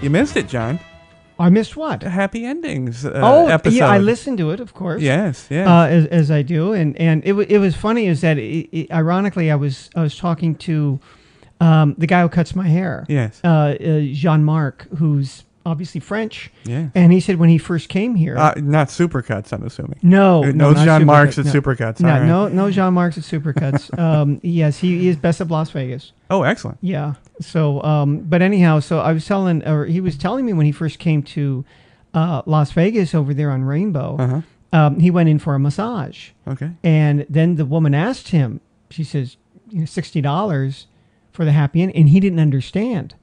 You missed it, John. I missed what? The Happy Endings episode. Yeah, I listened to it, of course. Yes, yes. As I do, and it was funny is that ironically I was talking to the guy who cuts my hair. Yes. Jean-Marc, who's obviously French. Yeah. And he said when he first came here. Not Supercuts, I'm assuming. No, no Jean-Marc's at Supercuts. No, right. no Jean-Marc's at Supercuts. Yes, he is best of Las Vegas. Oh, excellent. Yeah. So, but anyhow, so I was he was telling me when he first came to Las Vegas over there on Rainbow, he went in for a massage. Okay. And then the woman asked him, she says, $60 for the Happy End, and he didn't understand.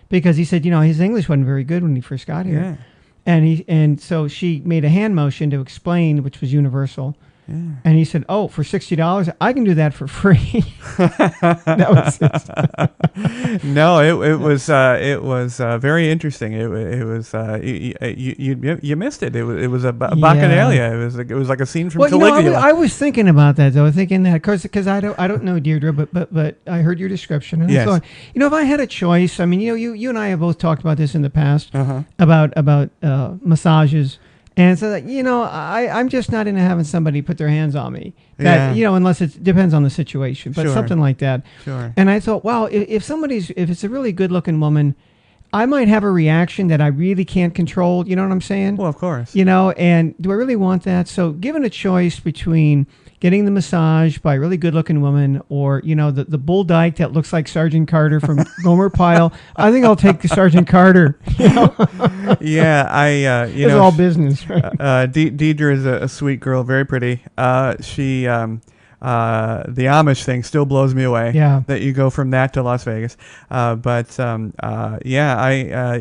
Because he said, his English wasn't very good when he first got here. Yeah. And so she made a hand motion to explain, which was universal. Yeah. And he said, "Oh, for $60, I can do that for free." That was it. No, it was very interesting. It was you missed it. It was a bacchanalia. It was like a scene from Caligula. I was thinking about that though, thinking that because I don't know Deidre, but I heard your description and yes. I thought, if I had a choice, I mean, you and I have both talked about this in the past about massages. And so, I'm just not into having somebody put their hands on me. Unless it depends on the situation, but something like that. Sure. And I thought, wow, if it's a really good-looking woman, I might have a reaction that I really can't control. You know what I'm saying? Well, of course. And do I really want that? So, given a choice between getting the massage by a really good-looking woman or, the bull dyke that looks like Sergeant Carter from Gomer Pyle, I think I'll take the Sergeant Carter. Yeah, it's all business. Right? Deidre is a sweet girl, very pretty. She the Amish thing still blows me away. Yeah. That you go from that to Las Vegas.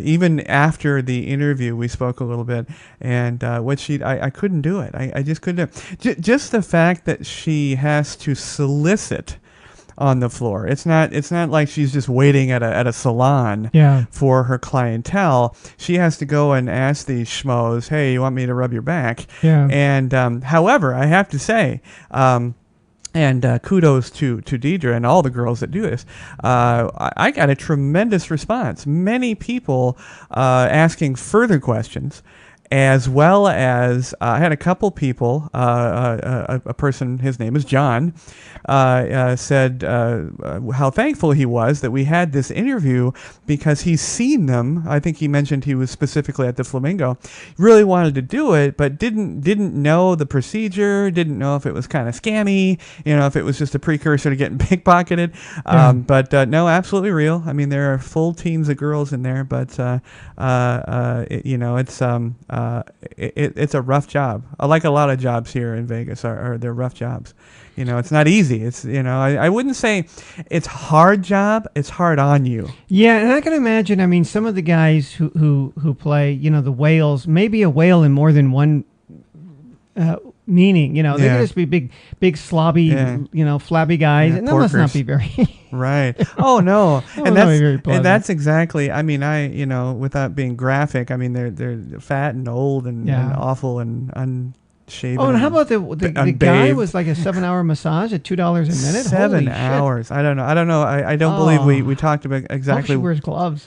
Even after the interview, we spoke a little bit, and I couldn't do it. I just couldn't do it. Just the fact that she has to solicit on the floor. It's not like she's just waiting at a salon for her clientele. She has to go and ask these schmoes, "Hey, you want me to rub your back?" Yeah. And however, I have to say, and kudos to Deidre and all the girls that do this. I got a tremendous response. Many people asking further questions, as well as I had a couple people, a person, his name is John, said how thankful he was that we had this interview because he's seen them. I think he mentioned he was specifically at the Flamingo. Really wanted to do it, but didn't know the procedure, didn't know if it was kind of scammy, if it was just a precursor to getting pickpocketed. But no, absolutely real. I mean, there are full teams of girls in there, but it's a rough job. Like a lot of jobs here in Vegas they're rough jobs. It's not easy. It's I wouldn't say it's hard job. It's hard on you. Yeah, and I can imagine. I mean, some of the guys who play, the whales, maybe a whale in more than one meaning. They could just be big slobby, flabby guys, and that must not be very right. Oh no, and that's exactly. I mean, without being graphic, I mean they're fat and old and awful and unshaven. Oh, and how about the guy was like a 7-hour massage at $2 a minute? 7 hours. I don't know. I don't believe we talked about exactly. She wears gloves.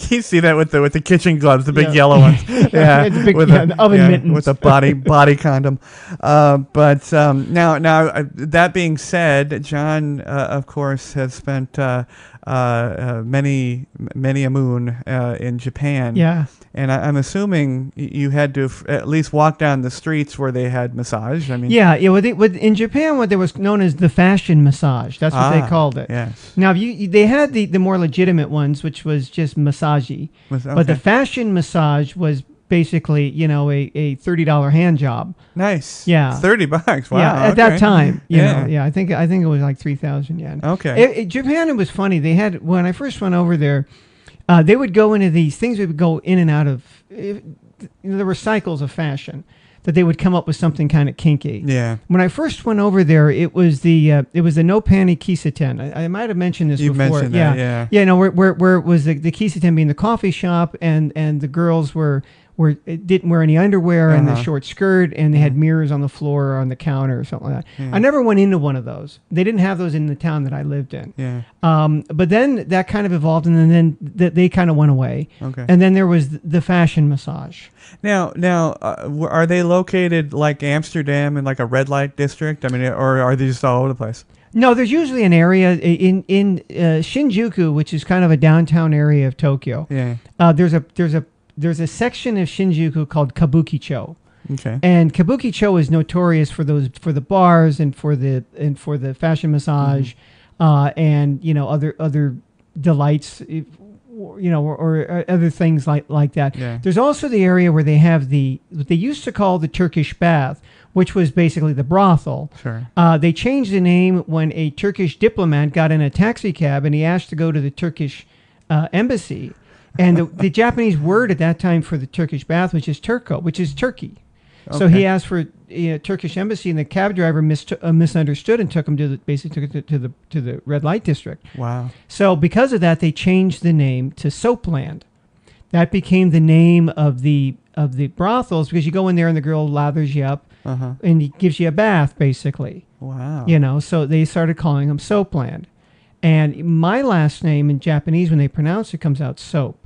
You see that with the kitchen gloves, the big yellow ones. Yeah, the oven mittens with a body condom. But now that being said, John of course has spent many a moon in Japan. Yeah. And I'm assuming you had to at least walk down the streets where they had massage. I mean, in Japan, what there was known as the fashion massage. That's what they called it. Yes. Now, they had the more legitimate ones, which was just massage-y. Okay. But the fashion massage was basically, a $30 hand job. Nice. Yeah. $30. Wow. Yeah, at that time. I think it was like 3,000 yen. Okay. Japan, it was funny. They had, when I first went over there, they would go into these things. We would go in and out of. There were cycles of fashion that they would come up with something kind of kinky. Yeah. When I first went over there, it was the no panty kiseten. I might have mentioned this before. Mentioned that, yeah. Yeah. No, where it was the kiseten being the coffee shop, and the girls were it didn't wear any underwear and the short skirt, and they had mirrors on the floor or on the counter or something like that. I never went into one of those. They didn't have those in the town that I lived in. Yeah. But then that kind of evolved, and then they kind of went away. Okay. And then there was the fashion massage. Now, are they located like Amsterdam in like a red light district? I mean, or are they just all over the place? No, there's usually an area in Shinjuku, which is kind of a downtown area of Tokyo. Yeah. There's a section of Shinjuku called Kabukicho. Okay. And Kabukicho is notorious for the bars and for the fashion massage, and other delights, or other things like that. Yeah. There's also the area where they have what they used to call the Turkish bath, which was basically the brothel. Sure. They changed the name when a Turkish diplomat got in a taxi cab and he asked to go to the Turkish embassy. And the Japanese word at that time for the Turkish bath was just turko, which is Turkey. Okay. So he asked for a Turkish embassy, and the cab driver misunderstood and took him to the red light district. Wow. So because of that, they changed the name to Soapland. That became the name of the brothels, because you go in there and the girl lathers you up and he gives you a bath, basically. Wow. So they started calling them Soapland. And my last name in Japanese, when they pronounce it, comes out soap.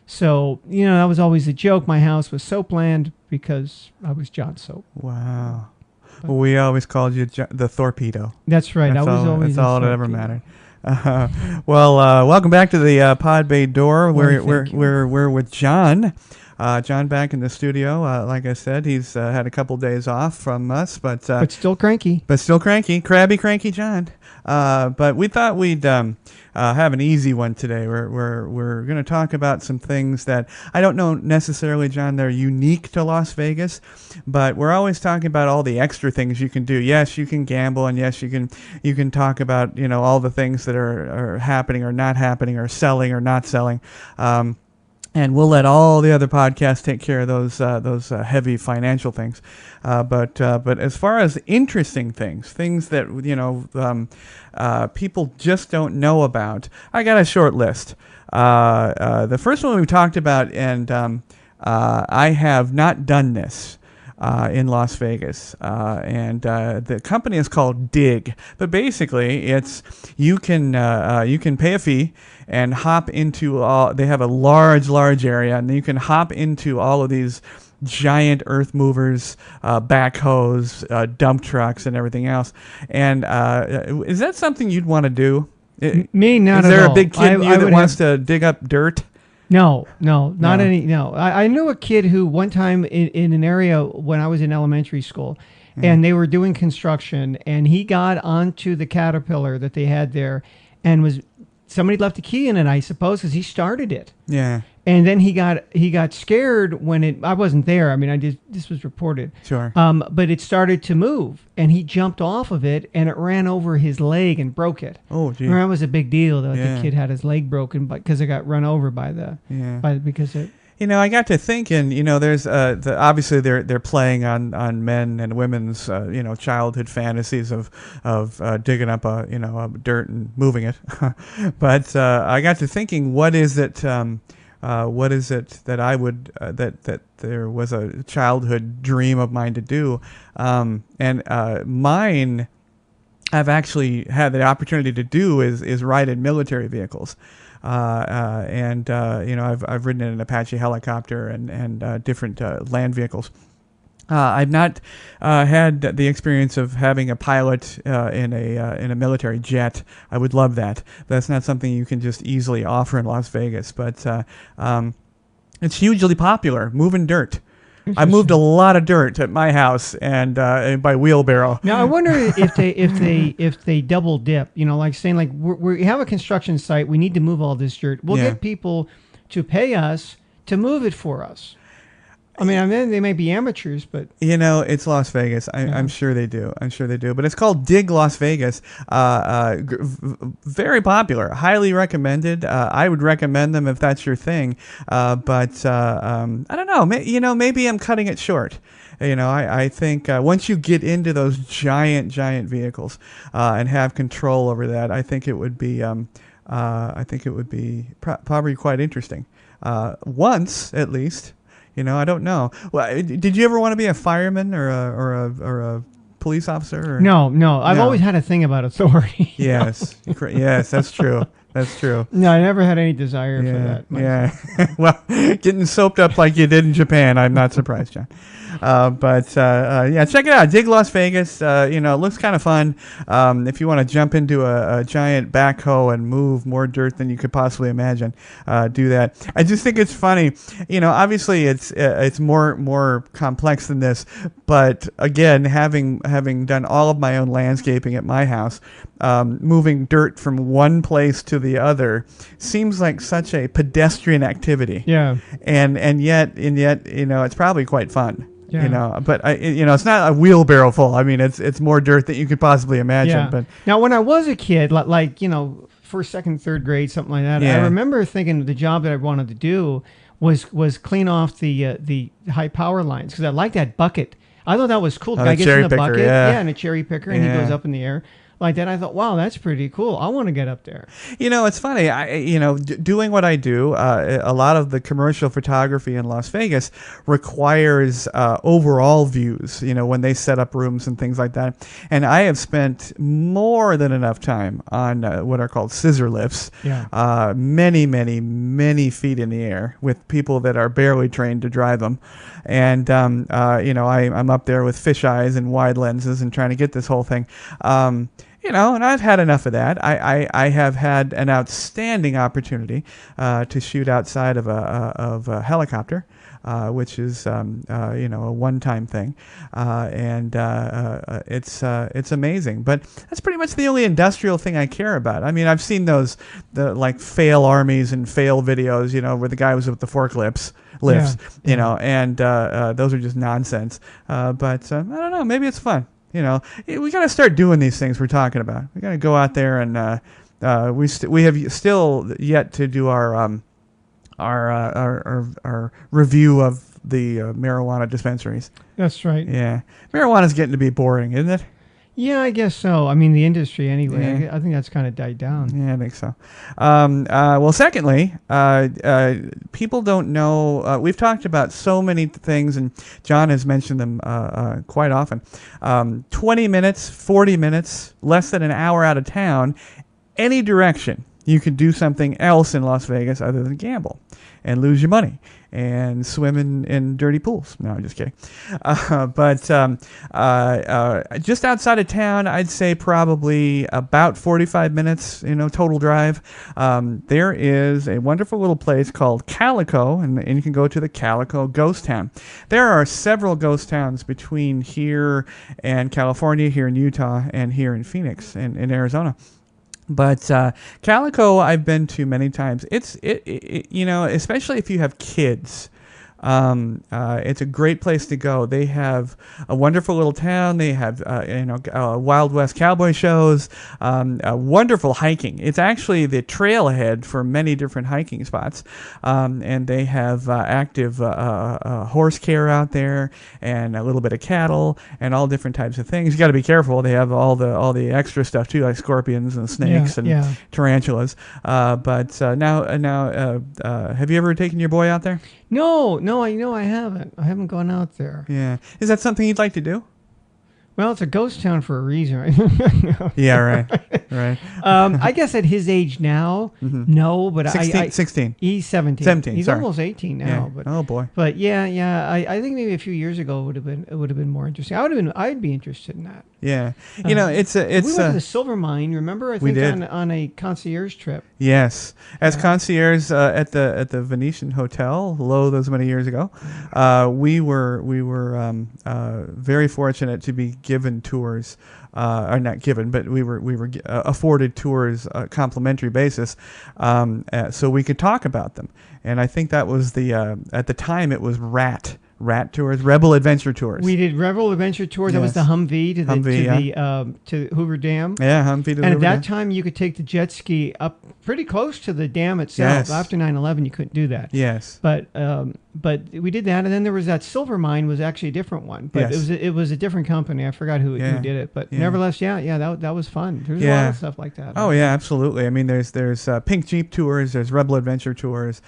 So, that was always a joke. My house was Soapland because I was John Soap. Wow. Well, we always called you the Torpedo. That's right. That's all that ever mattered. Welcome back to the Pod Bay Door. We're with John. John back in the studio. Like I said, he's had a couple days off from us, but still cranky. Crabby cranky John. But we thought we'd have an easy one today. We're going to talk about some things that I don't know necessarily, John, they're unique to Las Vegas, but we're always talking about all the extra things you can do. Yes, you can gamble, and yes, you can talk about all the things that are happening or not happening, or selling or not selling. And we'll let all the other podcasts take care of those heavy financial things. But as far as interesting things that people just don't know about, I got a short list. The first one we talked about, and I have not done this in Las Vegas, and the company is called Dig. But basically, it's you can pay a fee and hop into they have a large area, and you can hop into all of these giant earth movers, backhoes, dump trucks, and everything else. And is that something you'd want to do? Me, not at all. Is there a big kid in you that wants to dig up dirt? No, not any. No, I knew a kid who one time in an area when I was in elementary school, and they were doing construction, and he got onto the Caterpillar that they had there, and somebody left a key in it, I suppose, because he started it. Yeah. And then he got scared when I wasn't there. I mean, this was reported. Sure. But it started to move, and he jumped off of it, and it ran over his leg and broke it. Oh, gee. That was a big deal, though. Yeah. The kid had his leg broken because it got run over by because it. I got to thinking, there's obviously they're playing on men and women's childhood fantasies of digging up a dirt and moving it, but I got to thinking, what is it that I would that there was a childhood dream of mine to do, and mine I've actually had the opportunity to do is ride in military vehicles. I've ridden in an Apache helicopter and different land vehicles. I've not had the experience of having a pilot in a military jet. I would love that. That's not something you can just easily offer in Las Vegas, but it's hugely popular. Moving dirt. I moved a lot of dirt at my house and by wheelbarrow. Now I wonder if they double dip. Like saying like we have a construction site, we need to move all this dirt. We'll get people to pay us to move it for us. I mean, they may be amateurs, but it's Las Vegas. I'm sure they do. But it's called Dig Las Vegas. Very popular. Highly recommended. I would recommend them if that's your thing. But I don't know. Maybe I'm cutting it short. I think once you get into those giant vehicles and have control over that, I think it would be probably quite interesting. Once at least. I don't know. Well, did you ever want to be a fireman or a police officer? Or? No. I've always had a thing about authority. Yes, yes, that's true. That's true. No, I never had any desire for that myself. Yeah. Well, getting soaped up like you did in Japan, I'm not surprised, John. But check it out. Dig Las Vegas. It looks kind of fun. If you want to jump into a giant backhoe and move more dirt than you could possibly imagine, do that. I just think it's funny. Obviously it's more complex than this. But again, having done all of my own landscaping at my house, moving dirt from one place to the other seems like such a pedestrian activity. Yeah. And yet, it's probably quite fun. Yeah. But it's not a wheelbarrow full. I mean, it's more dirt than you could possibly imagine. Yeah. But now, when I was a kid, like first, second, third grade, something like that, I remember thinking the job that I wanted to do was clean off the high power lines, because I like that bucket. I thought that was cool. The guy gets in the bucket, and a cherry picker, and he goes up in the air like that. I thought, wow, that's pretty cool. I want to get up there. It's funny. Doing what I do, a lot of the commercial photography in Las Vegas requires overall views, when they set up rooms and things like that. And I have spent more than enough time on what are called scissor lifts, many, many, many feet in the air with people that are barely trained to drive them. And, I'm up there with fisheyes and wide lenses and trying to get this whole thing. And I've had enough of that. I have had an outstanding opportunity to shoot outside of a helicopter, which is a one-time thing, and it's amazing. But that's pretty much the only industrial thing I care about. I mean, I've seen the fail armies and fail videos, where the guy was with the forklifts. And those are just nonsense. But I don't know. Maybe it's fun. We got to start doing these things we're talking about. We got to go out there and we have still yet to do our review of the marijuana dispensaries. That's right. Yeah, marijuana's getting to be boring, isn't it? Yeah, I guess so. I mean, the industry anyway. Yeah. I think that's kind of died down. Yeah, I think so. Well, secondly, people don't know. We've talked about so many things, and John has mentioned them quite often. 20 minutes, 40 minutes, less than an hour out of town, any direction, you could do something else in Las Vegas other than gamble and lose your money and swim in dirty pools. No, I'm just kidding. But just outside of town, I'd say probably about 45 minutes, total drive. There is a wonderful little place called Calico, and you can go to the Calico Ghost Town. There are several ghost towns between here and California, here in Utah, and here in Phoenix, in Arizona. But Calico, I've been to many times. It's especially if you have kids. It's a great place to go. They have a wonderful little town. They have, Wild West cowboy shows, wonderful hiking. It's actually the trailhead for many different hiking spots. And they have active horse care out there and a little bit of cattle and all different types of things. You got to be careful. They have all the extra stuff too, like scorpions and snakes and tarantulas. But now, have you ever taken your boy out there? No, I haven't. I haven't gone out there. Yeah. Is that something you'd like to do? Well, it's a ghost town for a reason, right? Yeah, right. I guess at his age now, no, but 16. He's 17. 17. He's sorry. almost 18 now. Yeah. But oh boy. But yeah. I think maybe a few years ago it would have been more interesting. I'd be interested in that. Yeah. We went to the silver mine. Remember? I think we did. on a concierge trip. Yes, as concierge at the Venetian Hotel, those many years ago, we were very fortunate to be given tours, or not given, but we were afforded tours, complimentary basis, so we could talk about them. And I think that was at the time it was Rat Rat Tours, Rebel Adventure Tours. We did Rebel Adventure Tour. That was the Humvee to Hoover Dam. Yeah, Humvee to Hoover Dam. And at that time, you could take the jet ski up pretty close to the dam itself. Yes. After 9/11, you couldn't do that. Yes. But we did that, and then there was that Silver Mine was actually a different one, but it was a different company. I forgot who did it, but nevertheless, that was fun. There's a lot of stuff like that. Oh yeah, absolutely. I mean, there's Pink Jeep Tours, there's Rebel Adventure Tours.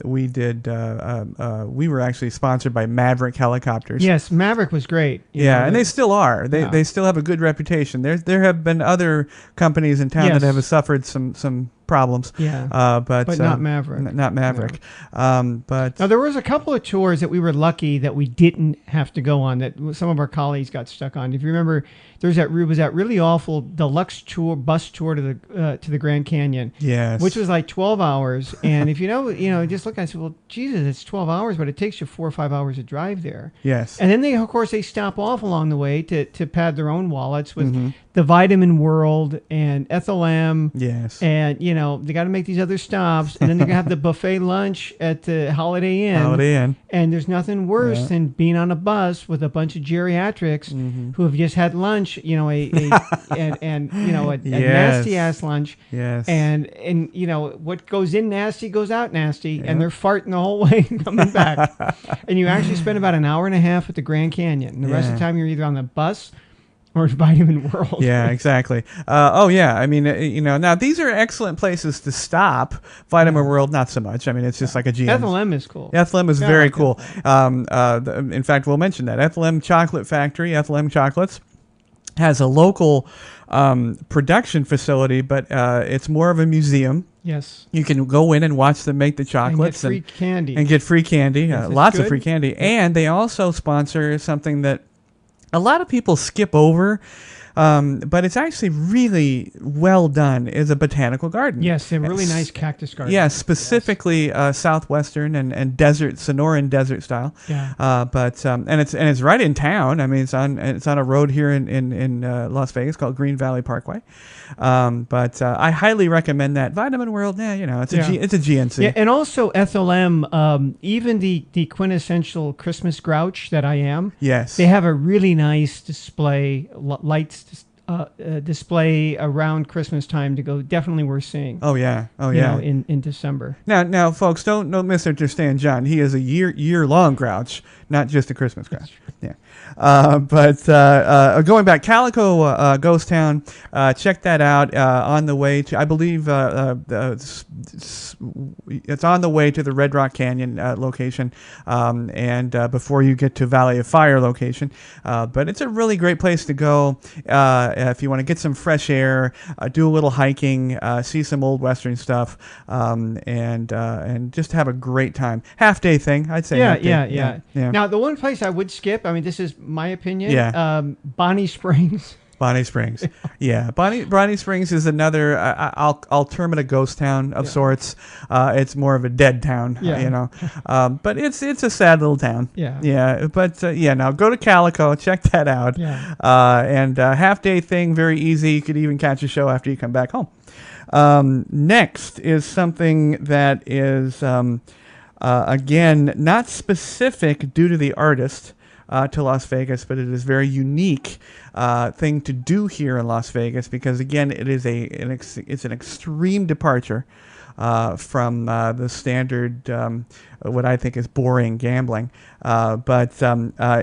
We did. We were actually sponsored by Maverick Helicopters. Yes, Maverick was great. And they still are. They still have a good reputation. There have been other companies in town that have suffered some problems. But not Maverick. Not Maverick. No. But now there was a couple of tours that we were lucky that we didn't have to go on, that some of our colleagues got stuck on. If you remember, was that really awful deluxe tour, bus tour to the Grand Canyon. Yes. Which was like 12 hours. And if you just look, I said, well, Jesus, it's 12 hours, but it takes you 4 or 5 hours to drive there. Yes. And then they stop off along the way to pad their own wallets with the Vitamin World and Ethel-M. Yes. And, they got to make these other stops. And then they're going to have the buffet lunch at the Holiday Inn. And there's nothing worse than being on a bus with a bunch of geriatrics who have just had lunch, a nasty ass lunch. Yes. And what goes in nasty goes out nasty, and they're farting the whole way coming back. And you actually spend about an hour and a half at the Grand Canyon. And the rest of the time you're either on the bus or Vitamin World. Yeah, exactly. I mean, now these are excellent places to stop. Vitamin World, not so much. I mean, it's just like a GM. Ethel-M is cool. Ethel-M is very cool. In fact, we'll mention that. Ethel-M Chocolate Factory, Ethel-M Chocolates, has a local production facility, but it's more of a museum. Yes. You can go in and watch them make the chocolates. And get free candy. And get free candy. Lots of free candy. And they also sponsor something that a lot of people skip over, but it's actually really well done, is a botanical garden. Yes, a really nice cactus garden. Yeah, specifically southwestern and desert, Sonoran desert style. Yeah. And it's right in town. I mean, it's on a road here in Las Vegas called Green Valley Parkway. I highly recommend that. Vitamin World, it's a GNC. Yeah, and also Ethel-M, even the quintessential Christmas grouch that I am. Yes. They have a really nice display, lights display around Christmas time to go. Definitely worth seeing. Oh yeah. In December. Now, folks, don't misunderstand John. He is a year-long grouch, not just a Christmas grouch. Yeah. Going back, Calico Ghost Town, check that out on the way to, I believe, it's on the way to the Red Rock Canyon location, and before you get to Valley of Fire location. But it's a really great place to go if you want to get some fresh air, do a little hiking, see some old Western stuff, and just have a great time. Half-day thing, I'd say. Yeah. Now, the one place I would skip, I mean, this is my opinion. Yeah. Bonnie Springs. Bonnie Springs. Yeah. Bonnie Springs is another, I'll term it a ghost town of sorts. It's more of a dead town, but it's a sad little town. Yeah. Yeah. But now go to Calico, check that out. Yeah. And half-day thing, very easy. You could even catch a show after you come back home. Next is something that is, again, not specific due to the artist to Las Vegas, but it is very unique thing to do here in Las Vegas because, again, it is it's an extreme departure from the standard, what I think is boring gambling. But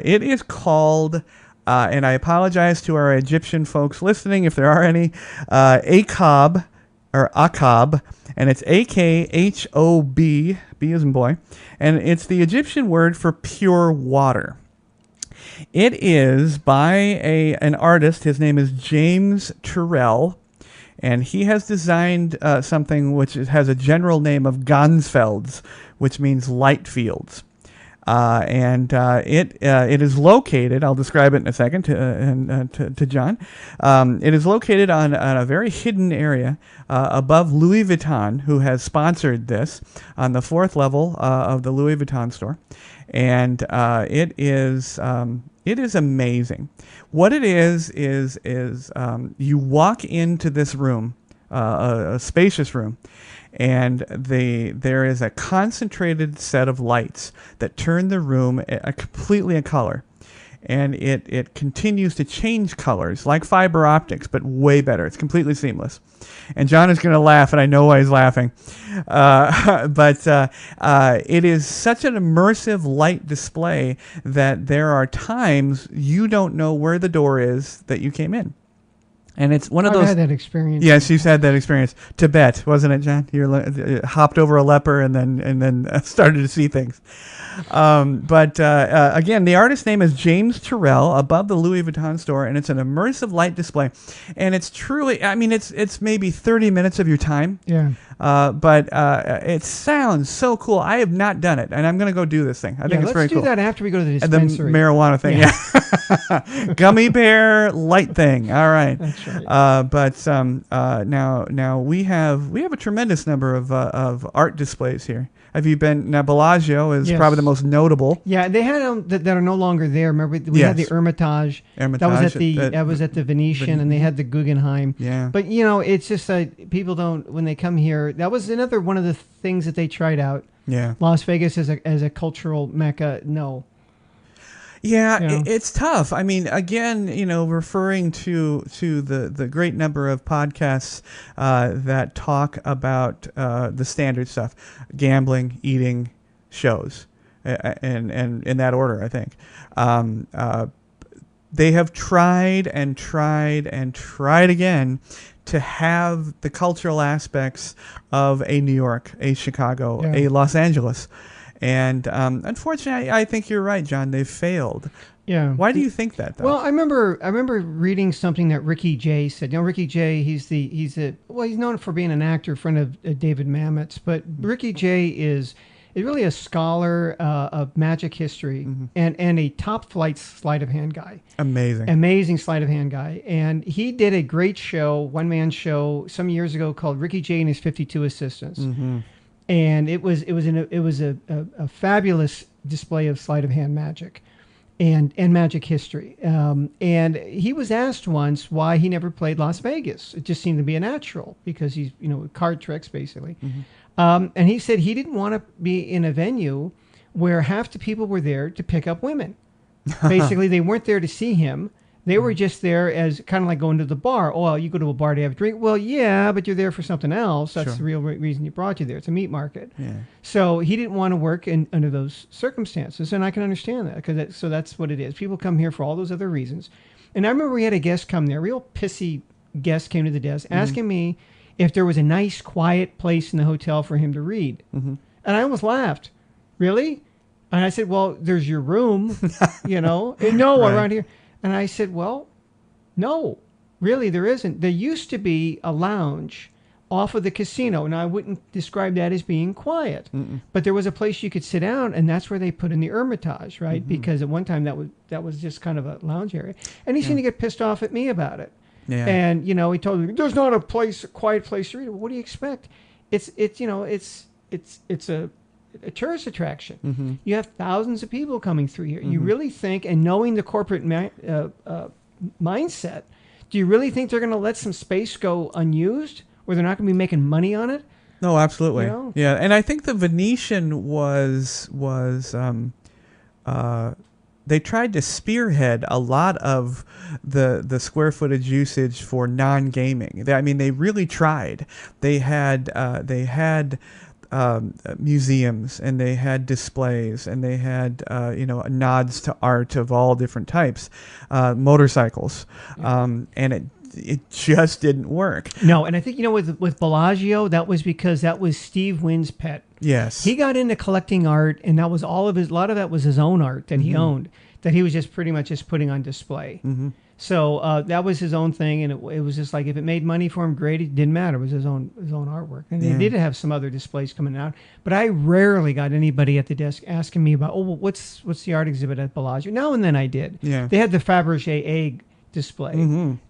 it is called, and I apologize to our Egyptian folks listening if there are any, AKOB, or Akhab, and it's Akhob, B as in boy, and it's the Egyptian word for pure water. It is by an artist. His name is James Turrell, and he has designed something which has a general name of Gansfelds, which means light fields. It is located, I'll describe it in a second to John. It is located on a very hidden area above Louis Vuitton, who has sponsored this, on the 4th level of the Louis Vuitton store. And it is amazing. What it is you walk into this room, a spacious room, and there is a concentrated set of lights that turn the room completely a color. And it continues to change colors like fiber optics, but way better. It's completely seamless. And John is going to laugh, and I know why he's laughing. But it is such an immersive light display that there are times you don't know where the door is that you came in. And it's one of those. I've had that experience. Yes, you've had that experience. Tibet, wasn't it, John? You hopped over a leper and then started to see things. But again, the artist's name is James Turrell, above the Louis Vuitton store, and it's an immersive light display. And it's truly, I mean, it's maybe 30 minutes of your time. Yeah. But it sounds so cool. I have not done it, and I'm going to go do this thing. I think it's very cool. Let's do that after we go to the The dispensary. marijuana thing, yeah. Gummy bear light thing. All right. That's right. But now we have a tremendous number of art displays here. Have you been? Now Bellagio is probably the most notable. Yeah, they had that are no longer there. Remember, we had the Hermitage. That was at the Venetian, and they had the Guggenheim. Yeah. But it's just people don't, when they come here. That was another one of the things that they tried out. Yeah. Las Vegas as a cultural mecca. No. Yeah, it's tough. I mean, again, referring to the great number of podcasts that talk about the standard stuff, gambling, eating, shows, and in that order, I think. They have tried and tried and tried again to have the cultural aspects of a New York, a Chicago, a Los Angeles. And unfortunately, I think you're right, John. They've failed. Yeah. Why do you think that, though? Well, I remember reading something that Ricky Jay said. Ricky Jay, he's known for being an actor, friend of David Mamet's, but Ricky Jay is really a scholar of magic history and a top flight sleight of hand guy. Amazing sleight of hand guy. And he did a great show, one man show, some years ago called Ricky Jay and His 52 Assistants. Mm-hmm. And it was a fabulous display of sleight of hand magic and magic history. And he was asked once why he never played Las Vegas. It just seemed to be a natural because he's, card tricks basically. Mm-hmm. And he said he didn't want to be in a venue where half the people were there to pick up women. Basically, they weren't there to see him. They were just there as kind of like going to the bar. Oh, well, you go to a bar to have a drink. Well, yeah, but you're there for something else. That's the real reason you brought you there. It's a meat market. Yeah. So he didn't want to work under those circumstances, and I can understand that so that's what it is. People come here for all those other reasons. And I remember we had a guest come there, a real pissy guest came to the desk asking me if there was a nice, quiet place in the hotel for him to read. Mm-hmm. And I almost laughed. Really? And I said, well, there's your room, around here. And I said, well, no, really, there isn't. There used to be a lounge off of the casino. Now, I wouldn't describe that as being quiet, but there was a place you could sit down, and that's where they put in the Hermitage, right? Mm-hmm. Because at one time that was just kind of a lounge area. And he seemed to get pissed off at me about it. Yeah. And, he told me, there's not a quiet place to read. Well, what do you expect? It's a tourist attraction. Mm-hmm. You have thousands of people coming through here. You really think, and knowing the corporate mindset, do you really think they're going to let some space go unused, where they're not going to be making money on it? No, absolutely. Yeah, and I think the Venetian was they tried to spearhead a lot of the square footage usage for non-gaming. They really tried. They had museums, and they had displays, and they had nods to art of all different types, motorcycles, and it just didn't work. No, and I think with Bellagio, that was because that was Steve Wynn's pet. Yes, he got into collecting art, and that was a lot of that was his own art that he owned, that he was just pretty much just putting on display. Mm-hmm. So that was his own thing, and it was just like, if it made money for him, great. It didn't matter. It was his own artwork. And they did have some other displays coming out, but I rarely got anybody at the desk asking me about, what's the art exhibit at Bellagio? Now and then I did. Yeah. They had the Fabergé egg display,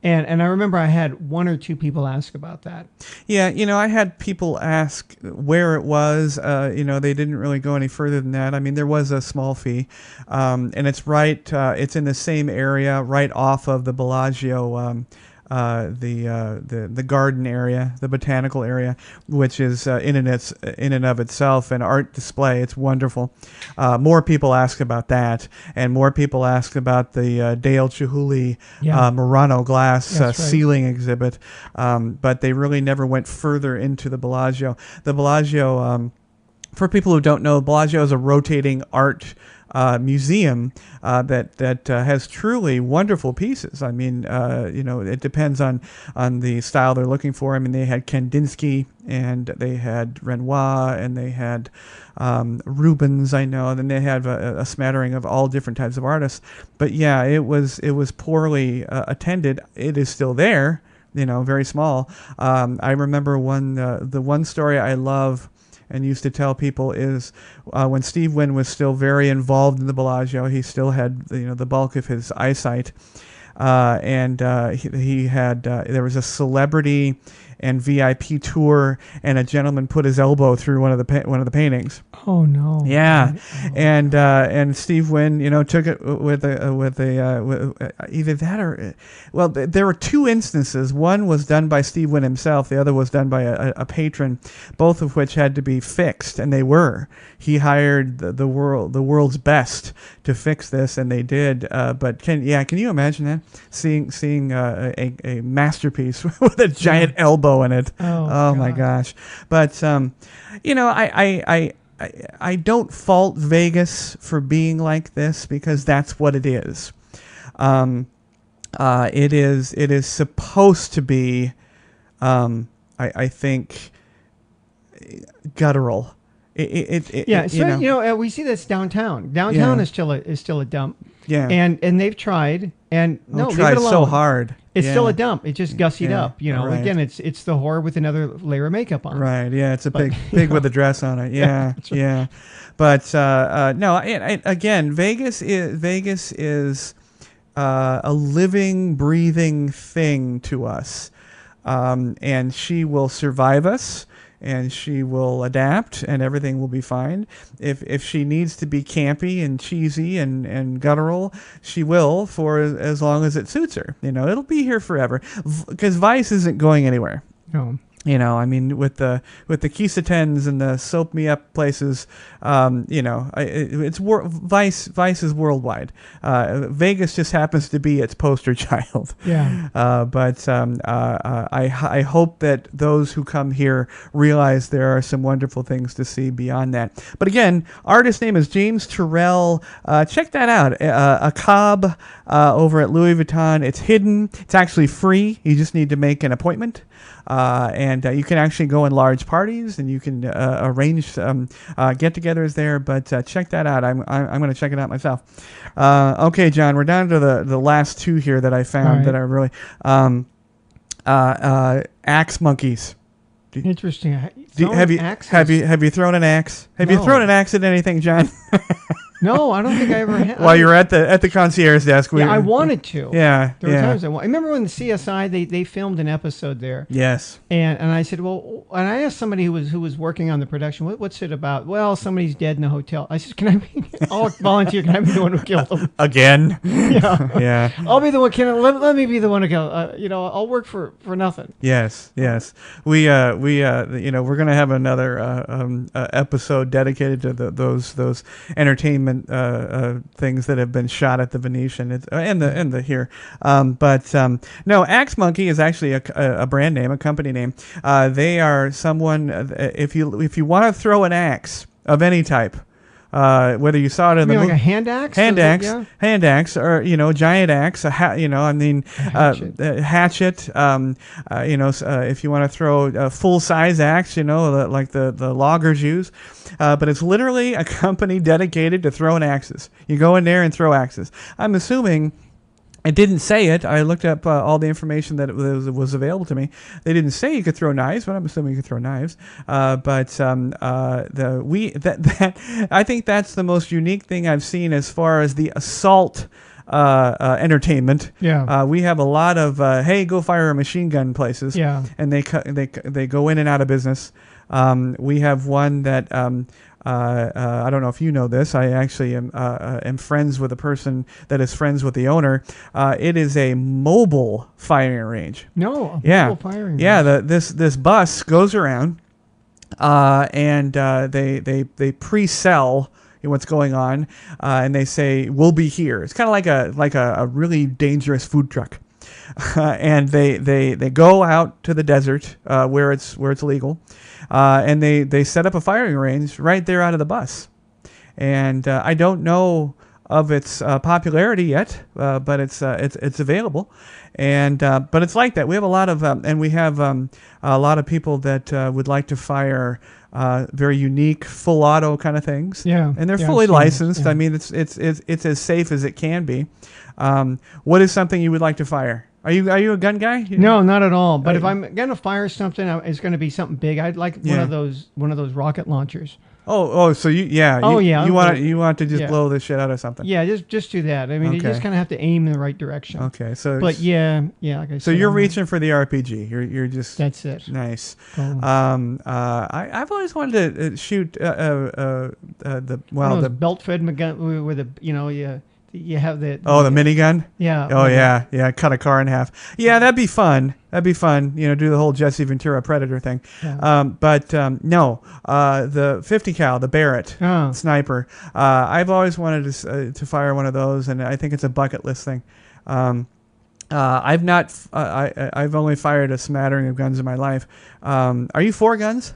and I remember I had one or two people ask about that. Yeah, I had people ask where it was. They didn't really go any further than that. There was a small fee, and it's right. It's in the same area, right off of the Bellagio the garden area, the botanical area, which is in and of itself an art display. It's wonderful. More people ask about that, and more people ask about the Dale Chihuly Murano glass ceiling exhibit, but they really never went further into the Bellagio. The Bellagio, for people who don't know, Bellagio is a rotating art museum that has truly wonderful pieces. I mean, it depends on the style they're looking for. I mean, they had Kandinsky, and they had Renoir, and they had Rubens, I know, and then they have a smattering of all different types of artists. But yeah, it was poorly attended. It is still there, very small. I remember the one story I love and used to tell people is when Steve Wynn was still very involved in the Bellagio, he still had the bulk of his eyesight, and he had there was a celebrity and VIP tour, and a gentleman put his elbow through one of the paintings. Oh no! Yeah, and Steve Wynn, took it with either that or, well, there were two instances. One was done by Steve Wynn himself. The other was done by a patron. Both of which had to be fixed, and they were. He hired the world's best to fix this, and they did. But can you imagine that, seeing a masterpiece with a giant elbow in it? Oh my gosh! But I don't fault Vegas for being like this, because that's what it is. It is supposed to be, I think, guttural. We see this downtown. Downtown is still a dump. Yeah, and they've tried, and leave tried it alone. So hard. It's still a dump. It just gussied up. Right. Again, it's the whore with another layer of makeup on. Right. Yeah. It's a pig with a dress on it. Yeah. Yeah. But no. Again, Vegas is a living, breathing thing to us, and she will survive us. And she will adapt, and everything will be fine. If she needs to be campy and cheesy and guttural, she will, for as long as it suits her. It'll be here forever, because Vice isn't going anywhere. No. I mean, with the Quisatens and the soap me up places, it's Vice is worldwide. Vegas just happens to be its poster child. Yeah. But I hope that those who come here realize there are some wonderful things to see beyond that. But again, artist name is James Turrell. Check that out. A Cobb over at Louis Vuitton. It's hidden. It's actually free. You just need to make an appointment. And you can actually go in large parties, and you can arrange get-togethers there. But check that out. I'm going to check it out myself. Okay, John, we're down to the last two here that I found that are really axe monkeys. Interesting. Have you thrown an axe? Have you thrown an axe at anything, John? No, I don't think I ever had. While you were at the concierge desk. I wanted to. Yeah. There were times I remember when the CSI, they filmed an episode there. Yes. And I said, well, and I asked somebody who was working on the production, what's it about? Well, somebody's dead in a hotel. I said, I'll volunteer. Can I be the one who killed them? Again? Yeah. Yeah. I'll be the one. Let me be the one to kill. I'll work for nothing. Yes. We we're gonna have another episode dedicated to those entertainment things that have been shot at the Venetian and the here. No, Axe Monkey is actually a brand name, a company name. They are someone. If you want to throw an axe of any type. Whether you saw it in like a hand axe, hand axe, or giant axe, hatchet. If you want to throw a full size axe, like the loggers use, but it's literally a company dedicated to throwing axes. You go in there and throw axes. I'm assuming. It didn't say it. I looked up all the information that was available to me. They didn't say you could throw knives, but I'm assuming you could throw knives. I think that's the most unique thing I've seen as far as the assault entertainment. Yeah. We have a lot of hey, go fire a machine gun places. Yeah. And they go in and out of business. We have one that I don't know if you know this. I actually am friends with a person that is friends with the owner. It is a mobile firing range. No, mobile firing range. Yeah, this bus goes around, and they pre-sell what's going on, and they say we'll be here. It's kind of like a really dangerous food truck, and they go out to the desert where it's legal, and they set up a firing range right there out of the bus, and I don't know of its popularity yet, but it's available, and but it's like that. We have a lot of and we have a lot of people that would like to fire very unique full auto kind of things. Yeah, and they're yeah, fully licensed. Yeah. I mean, it's as safe as it can be. What is something you would like to fire? Are you a gun guy? No, not at all. But if I'm gonna fire something, it's gonna be something big. I'd like Yeah. one of those rocket launchers. So you want to just Yeah. blow the shit out of something. Yeah, just do that. I mean, you Okay. just kind of have to aim in the right direction. Okay, so But yeah, like I so said, you're I'm reaching for the RPG. You're just That's it. nice. Oh. I've always wanted to shoot One of those belt-fed gun with you have the the minigun. Yeah. Oh yeah, cut a car in half. Yeah, that'd be fun. Do the whole Jesse Ventura Predator thing. Yeah. No, the 50 cal, the Barrett sniper. I've always wanted to fire one of those, and I think it's a bucket list thing. I've not. I've only fired a smattering of guns in my life. Are you for guns?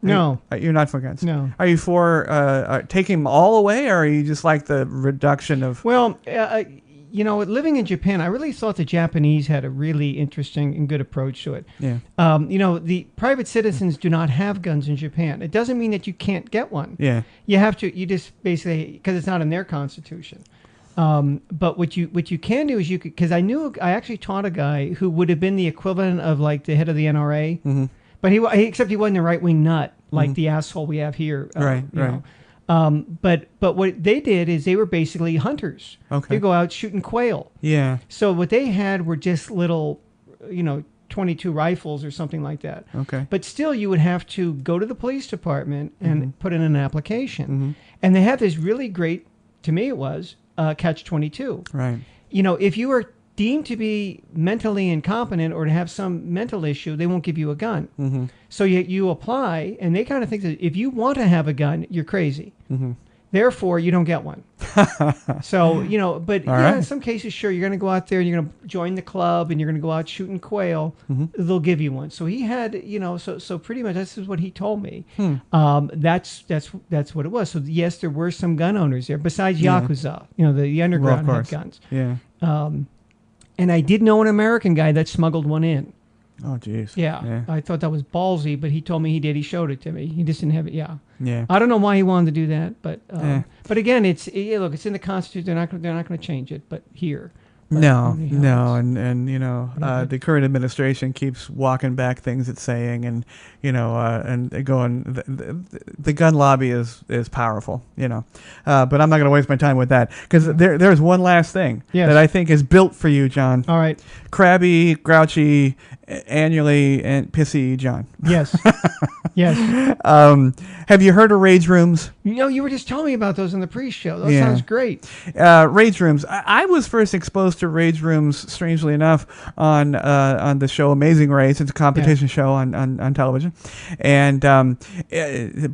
No. You're not for guns. No. Are you for taking them all away, or are you just like the reduction of? Well, living in Japan, I really thought the Japanese had a really interesting and good approach to it. Yeah. The private citizens do not have guns in Japan. It doesn't mean that you can't get one. Yeah. You have to. You just basically, because it's not in their constitution. But what you can do is because I actually taught a guy who would have been the equivalent of like the head of the NRA. Mm-hmm. But except he wasn't a right-wing nut like the asshole we have here. Right. But what they did is they were basically hunters. Okay. They go out shooting quail. Yeah. So what they had were just little, 22 rifles or something like that. Okay. But still, you would have to go to the police department and put in an application. Mm-hmm. And they have this really great, to me it was, catch-22. Right. If you are deemed to be mentally incompetent or to have some mental issue, they won't give you a gun. Mm-hmm. So you apply, and they kind of think that if you want to have a gun, you're crazy. Mm-hmm. Therefore, you don't get one. So, but right. in some cases, sure, you're going to go out there and you're going to join the club and you're going to go out shooting quail. Mm-hmm. They'll give you one. So he had, so pretty much this is what he told me. That's what it was. So yes, there were some gun owners there besides Yakuza. The underground had guns. Yeah. And I did know an American guy that smuggled one in. Oh, jeez. Yeah. I thought that was ballsy, but he told me he did. He showed it to me. He just didn't have it. Yeah. Yeah. I don't know why he wanted to do that, but again, it's in the Constitution. They're not going to change it. But here, No, and the current administration keeps walking back things it's saying, and and going. The gun lobby is powerful, but I'm not going to waste my time with that because there's one last thing that I think is built for you, John. All right, crabby, grouchy, annually, and pissy, John. Yes, yes. Have you heard of rage rooms? You were just telling me about those in the pre-show. That sounds great. Rage rooms. I was first exposed to rage rooms, strangely enough, on the show Amazing Race. It's a competition show on television, and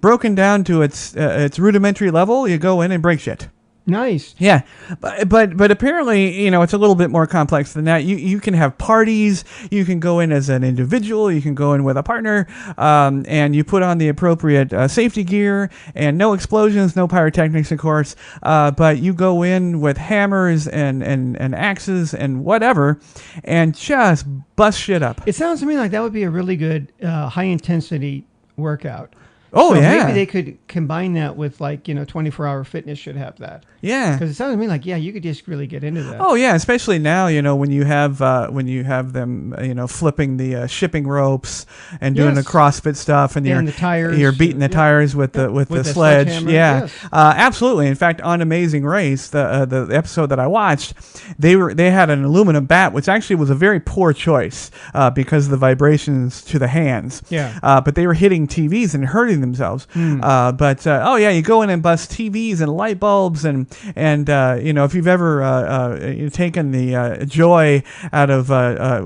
broken down to its rudimentary level, you go in and break shit. Nice. Yeah, but apparently, it's a little bit more complex than that. You can have parties. You can go in as an individual. You can go in with a partner, and you put on the appropriate safety gear and no explosions, no pyrotechnics, of course. But you go in with hammers and axes and whatever, and just bust shit up. It sounds to me like that would be a really good high intensity workout. Oh, so yeah. Maybe they could combine that with 24-hour fitness should have that. Yeah. Because it sounds to me like, you could just really get into that. Oh, yeah, especially now, when you have them, flipping the shipping ropes and doing the CrossFit stuff, and the tires. You're beating the tires with the sledge. Yeah, yes. Absolutely. In fact, on Amazing Race, the episode that I watched, they had an aluminum bat, which actually was a very poor choice because of the vibrations to the hands. Yeah. But they were hitting TVs and hurting enjoying themselves. But oh yeah, you go in and bust TVs and light bulbs and you know, if you've ever taken the joy out of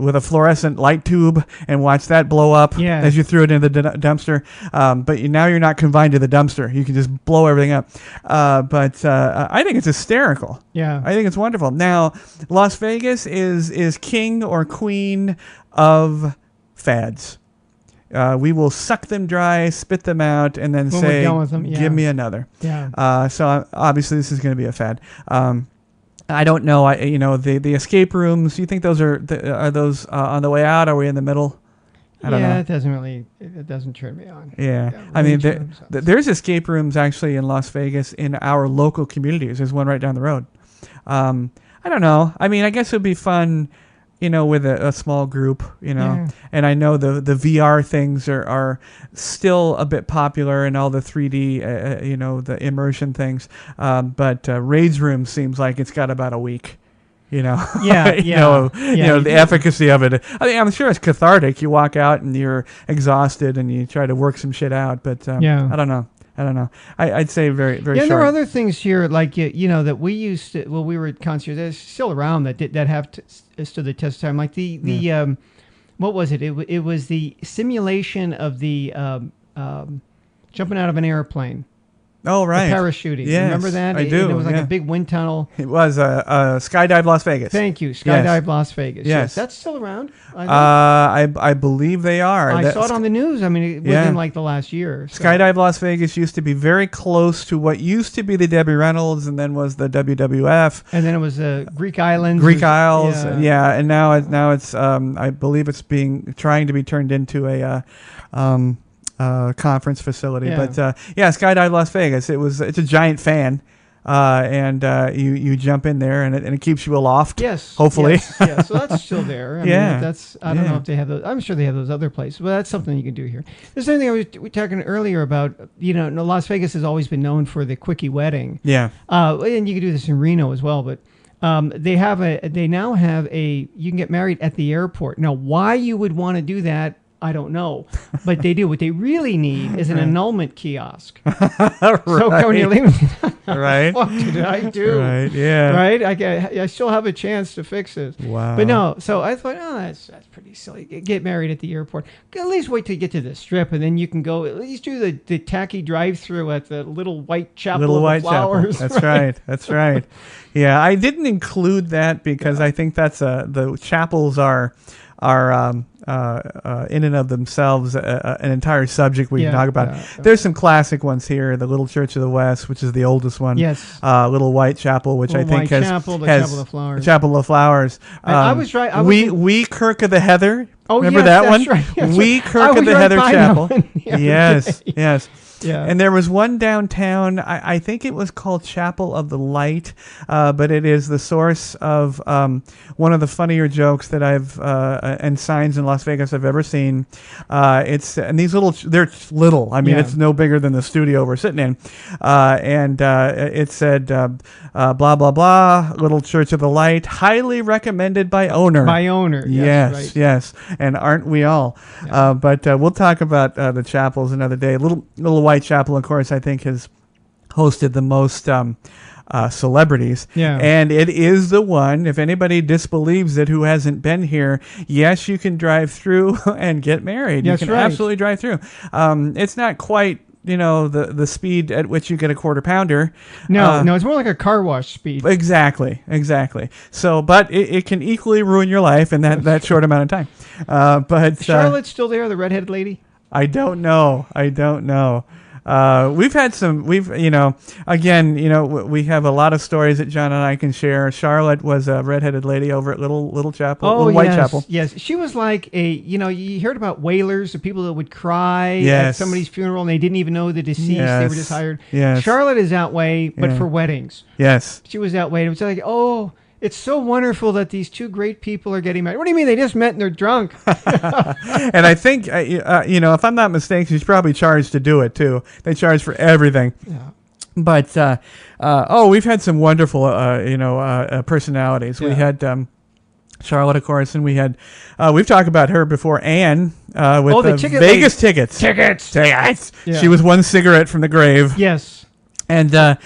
with a fluorescent light tube and watched that blow up as you threw it into the dumpster. But now you're not confined to the dumpster. You can just blow everything up. But I think it's hysterical. Yeah, I think it's wonderful. Now, Las Vegas is king or queen of fads. We will suck them dry, spit them out, and then say, give me another. Yeah. So obviously this is going to be a fad. I don't know. You know, the escape rooms, you think those are those on the way out? Are we in the middle? I don't know. It doesn't turn me on. Yeah. I mean, there's escape rooms actually in Las Vegas in our local communities. There's one right down the road. I don't know. I mean, I guess it would be fun, you know, with a small group, you know. Yeah. And I know the VR things are still a bit popular and all the 3D, you know, the immersion things. But Raids Room seems like it's got about a week. You know, you know, the efficacy of it. I mean, I'm sure it's cathartic. You walk out and you're exhausted and you try to work some shit out. But I don't know. I'd say very short. Yeah, there are other things here, like, you know, that we used to, well, we were at concerts, they're still around that have stood the test of time. Like the what was it? It was the simulation of the jumping out of an airplane. Oh, right. The parachuting. Yes, Remember that? I do. It was like a big wind tunnel. It was Skydive Las Vegas. Thank you. Skydive Las Vegas. Yes. That's still around? I believe they are. I saw it on the news. I mean, within like the last year. So. Skydive Las Vegas used to be very close to what used to be the Debbie Reynolds and then was the WWF. And then it was Greek Islands. Isles. Yeah. And now it's I believe it's trying to be turned into a conference facility. But Skydive Las Vegas, it's a giant fan. And you jump in there and it keeps you aloft. Yes. Hopefully. Yes. So that's still there. I mean, I don't know if they have those. I'm sure they have those other places, but that's something you can do here. There's something we were talking earlier about, you know, Las Vegas has always been known for the quickie wedding. Yeah. And you can do this in Reno as well, but they now have you can get married at the airport. Now, why you would want to do that, I don't know, but they do. What they really need is an annulment kiosk. Right. So when you leave, right? What did I do? Right. Yeah. Right. I still have a chance to fix this. Wow. But no. So I thought, that's pretty silly. Get married at the airport. At least wait till you get to the Strip, and then you can go. At least do the tacky drive-through at the Little White Chapel of the Flowers. That's right. That's right. Yeah, I didn't include that because I think that's the chapels are in and of themselves an entire subject we can talk about. There's some classic ones here. The Little Church of the West, which is the oldest one. Yes. Little White Chapel, which I think has Chapel of the Flowers. Chapel of Flowers. I was right. We Kirk of the Heather. Oh, remember that one? Right. Yes, we Kirk of the Heather Chapel. Yes. Yeah. And there was one downtown, I think it was called Chapel of the Light, but it is the source of one of the funnier jokes that and signs in Las Vegas I've ever seen. And these they're little. I mean, it's no bigger than the studio we're sitting in. And it said, blah, blah, blah, Little Church of the Light, highly recommended by owner. By owner. Yes, right. Yes. And aren't we all? Yeah. But we'll talk about the chapels another day. Little White Chapel, of course, I think has hosted the most celebrities. Yeah. And it is the one, if anybody disbelieves it who hasn't been here, yes, you can drive through and get married. That's you can absolutely drive through. It's not quite, you know, the speed at which you get a quarter pounder. No, it's more like a car wash speed. Exactly. So, but it can equally ruin your life in that short amount of time. But Charlotte's still there, the redheaded lady? I don't know. We've had again, we have a lot of stories that John and I can share. Charlotte was a redheaded lady over at Little Chapel, Little White Chapel. Yes, she was like you heard about wailers, the people that would cry at somebody's funeral and they didn't even know the deceased. Yes. They were just hired. Yes. Charlotte is that way, but for weddings. Yes. She was that way. It was like, it's so wonderful that these two great people are getting married. What do you mean? They just met and they're drunk. And I think, if I'm not mistaken, she's probably charged to do it, too. They charge for everything. Yeah. But, we've had some wonderful, personalities. Yeah. We had Charlotte, of course, and we had we've talked about her before. Anne with the Vegas tickets. Tickets. Yeah. She was one cigarette from the grave. Yes. And I'm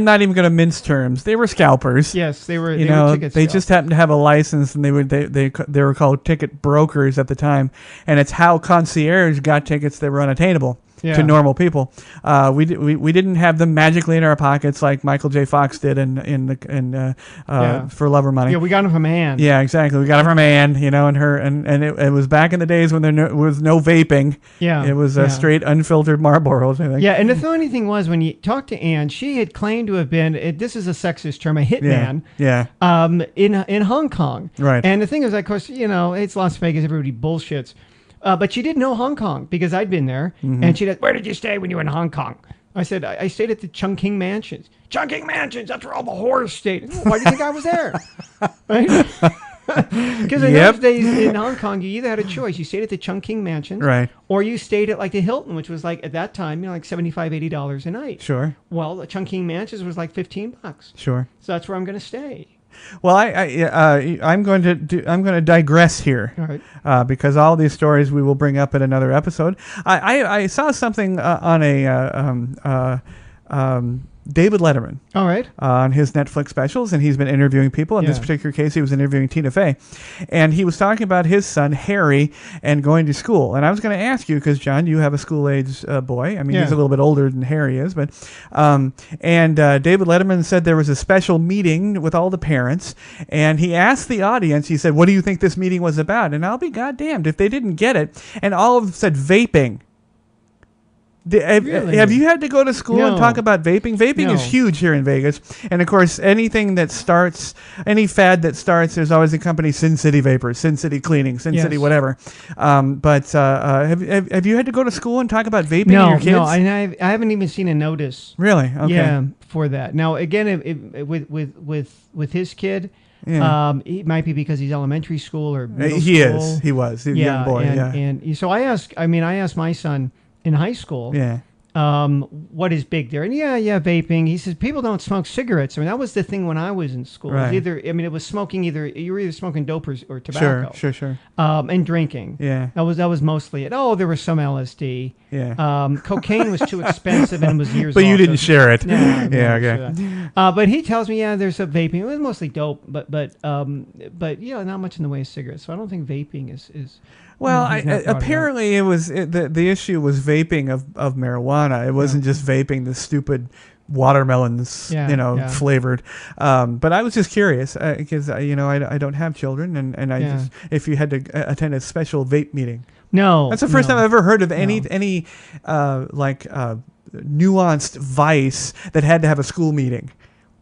not even going to mince terms. They were scalpers. Yes, they were. You know, they just happened to have a license, and they were called ticket brokers at the time. And it's how concierge got tickets that were unattainable to normal people. We didn't have them magically in our pockets like Michael J. Fox did in For Love or Money. Yeah, we got them from Anne. Yeah, exactly. We got them from Anne, you know, and her, and it was back in the days when there was no vaping. Yeah, it was straight unfiltered Marlboros, I think. Yeah, and the funny thing was when you talked to Anne, she had claimed to have been this is a sexist term, a hitman. Yeah. In Hong Kong. Right. And the thing is, of course, you know, it's Las Vegas. Everybody bullshits. But she did know Hong Kong because I'd been there. Mm-hmm. And she said, "Where did you stay when you were in Hong Kong?" I said, I stayed at the Chungking Mansions. Chungking Mansions, that's where all the whores stayed. Why do you think I was there? Right? Because in those days in Hong Kong, you either had a choice. You stayed at the Chungking Mansions. Right. Or you stayed at like the Hilton, which was like, at that time, you know, like $75, $80 a night. Sure. Well, the Chungking Mansions was like $15. Sure. So that's where I'm going to stay. Well, I'm going to digress here, all right. Because all these stories we will bring up in another episode. I saw something on a David Letterman. All right. On his Netflix specials, and he's been interviewing people. In this particular case, he was interviewing Tina Fey, and he was talking about his son Harry and going to school. And I was going to ask you, because John, you have a school-age boy. I mean, he's a little bit older than Harry is, but David Letterman said there was a special meeting with all the parents, and he asked the audience. He said, "What do you think this meeting was about?" And I'll be goddamned if they didn't get it, and all of them said vaping. Really? Have you had to go to school and talk about vaping? Vaping is huge here in Vegas. And, of course, anything that starts, any fad that starts, there's always a company, Sin City Vapors, Sin City Cleaning, Sin City whatever. But have you had to go to school and talk about vaping to your kids? No, I haven't even seen a notice. Really? Okay. Yeah, for that. Now, again, with his kid... Yeah. It might be because he's elementary school or middle school. He was a young boy. And so I asked my son in high school, what is big there? And vaping. He says people don't smoke cigarettes. I mean, that was the thing when I was in school. Right. It was smoking you were either smoking dope or tobacco. Sure. And drinking. Yeah. That was mostly it. Oh, there was some LSD. Yeah. Cocaine was too expensive and it was years. But you didn't share it. No, okay. But he tells me, there's a vaping. It was mostly dope, but not much in the way of cigarettes. So I don't think vaping is. Well, apparently it was the issue was vaping of marijuana. It wasn't just vaping the stupid watermelons, flavored. But I was just curious because I don't have children, and I just if you had to attend a special vape meeting. No, that's the first time I've ever heard of any nuanced vice that had to have a school meeting.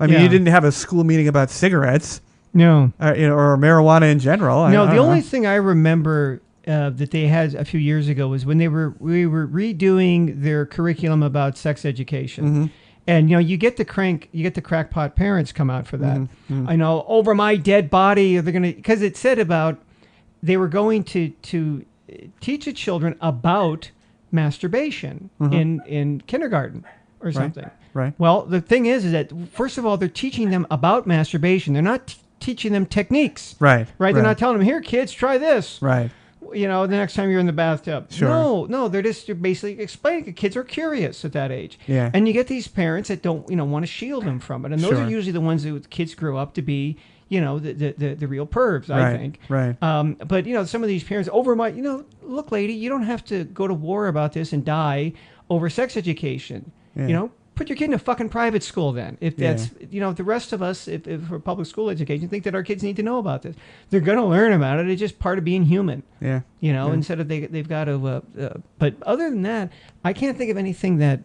I mean, you didn't have a school meeting about cigarettes. No, or marijuana in general. No, the only thing I remember that they had a few years ago was when we were redoing their curriculum about sex education. Mm-hmm. And you get the crackpot parents come out for that. Mm-hmm. I know, over my dead body, they're gonna, because it said about they were going to teach the children about masturbation in kindergarten or something. Right. Well, the thing is that first of all, they're teaching them about masturbation. They're not teaching them techniques. Right. They're not telling them, "Here, kids, try this." Right. The next time you're in the bathtub. Sure. No, they're basically explaining. Kids are curious at that age. Yeah. And you get these parents that don't, want to shield them from it. And those are usually the ones that kids grow up to be, the real pervs, I think. Right. But, some of these parents look, lady, you don't have to go to war about this and die over sex education. Yeah. Put your kid in a fucking private school then. If that's, the rest of us, if for public school education, think that our kids need to know about this. They're going to learn about it. It's just part of being human. Yeah. Instead of they've got to, but other than that, I can't think of anything that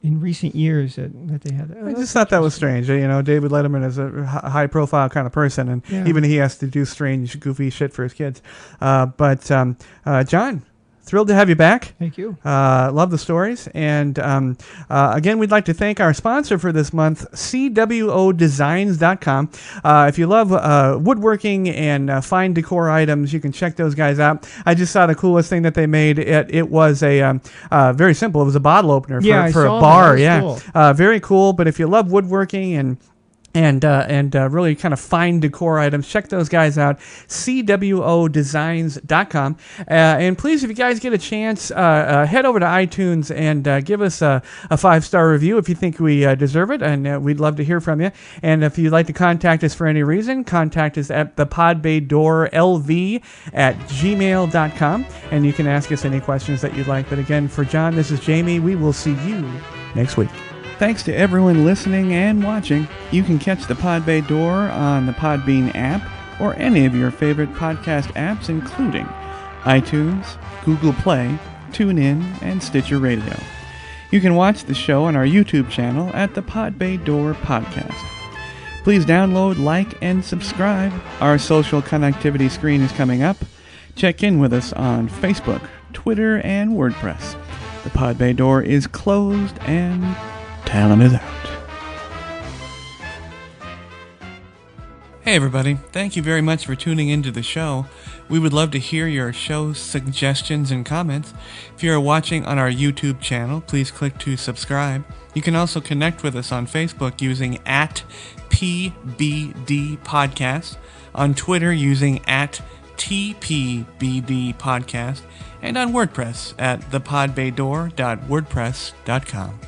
in recent years that they had. I just thought that was strange. David Letterman is a high profile kind of person, and even he has to do strange, goofy shit for his kids. But John, thrilled to have you back. Thank you. Love the stories. And again, we'd like to thank our sponsor for this month, CWOdesigns.com. If you love woodworking and fine decor items, you can check those guys out. I just saw the coolest thing that they made. It was a very simple. It was a bottle opener for a bar. Cool. Very cool. But if you love woodworking and and really kind of fine decor items. Check those guys out, cwodesigns.com. And please, if you guys get a chance, head over to iTunes and give us a 5-star review if you think we deserve it, and we'd love to hear from you. And if you'd like to contact us for any reason, contact us at thepodbaydoorlv@gmail.com, and you can ask us any questions that you'd like. But again, for John, this is Jamey. We will see you next week. Thanks to everyone listening and watching. You can catch the Pod Bay Door on the Podbean app or any of your favorite podcast apps, including iTunes, Google Play, TuneIn, and Stitcher Radio. You can watch the show on our YouTube channel at the Pod Bay Door Podcast. Please download, like, and subscribe. Our social connectivity screen is coming up. Check in with us on Facebook, Twitter, and WordPress. The Pod Bay Door is closed and talent is out. Hey everybody, thank you very much for tuning into the show. We would love to hear your show suggestions and comments. If you're watching on our YouTube channel, please click to subscribe. You can also connect with us on Facebook using @PBD Podcast, on Twitter using @TPBD Podcast, and on WordPress at thepodbaydoor.wordpress.com.